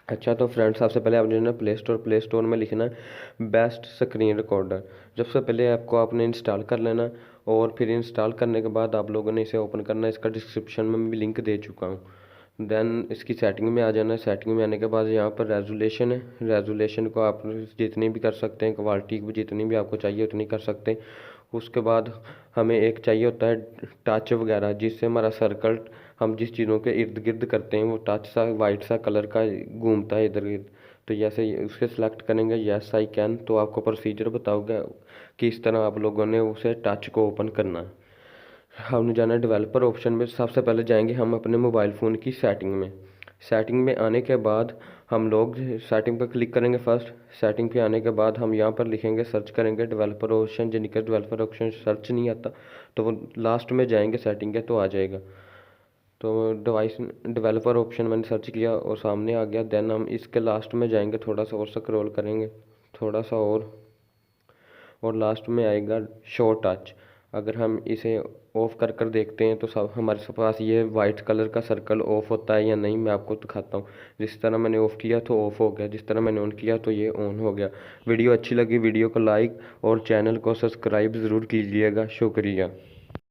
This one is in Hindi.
अच्छा, तो फ्रेंड्स सबसे पहले आपने ना प्ले स्टोर में लिखना है बेस्ट स्क्रीन रिकॉर्डर। सबसे पहले आपको आपने इंस्टॉल कर लेना, और फिर इंस्टॉल करने के बाद आप लोगों ने इसे ओपन करना है। इसका डिस्क्रिप्शन में भी लिंक दे चुका हूँ। देन इसकी सेटिंग में आ जाना है। सेटिंग में आने के बाद यहाँ पर रेजोल्यूशन है, रेजोल्यूशन को आप जितनी भी कर सकते हैं, क्वालिटी भी जितनी भी आपको चाहिए उतनी कर सकते हैं। उसके बाद हमें एक चाहिए होता है टच वगैरह, जिससे हमारा सर्कल, हम जिस चीज़ों के इर्द गिर्द करते हैं वो टच सा वाइट सा कलर का घूमता है इधर गिर्द। तो जैसे उसके सिलेक्ट करेंगे यस आई कैन, तो आपको प्रोसीजर बताओगे कि इस तरह आप लोगों ने उसे टच को ओपन करना है। हमने जाना है डेवलपर ऑप्शन में। सबसे पहले जाएंगे हम अपने मोबाइल फ़ोन की सेटिंग में। सेटिंग में आने के बाद हम लोग सेटिंग पर क्लिक करेंगे फर्स्ट। सेटिंग पे आने के बाद हम यहाँ पर लिखेंगे, सर्च करेंगे डेवलपर ऑप्शन। जिनका डेवलपर ऑप्शन सर्च नहीं आता तो वो लास्ट में जाएंगे सेटिंग के, तो आ जाएगा। तो डिवाइस डेवलपर ऑप्शन मैंने सर्च किया और सामने आ गया। देन हम इसके लास्ट में जाएंगे, थोड़ा सा और स्क्रॉल करेंगे, थोड़ा सा और लास्ट में आएगा शो टच। अगर हम इसे ऑफ कर कर देखते हैं तो सब हमारे पास ये वाइट कलर का सर्कल ऑफ होता है या नहीं, मैं आपको दिखाता हूँ। जिस तरह मैंने ऑफ किया तो ऑफ हो गया, जिस तरह मैंने ऑन किया तो ये ऑन हो गया। वीडियो अच्छी लगी वीडियो को लाइक और चैनल को सब्सक्राइब ज़रूर कीजिएगा। शुक्रिया।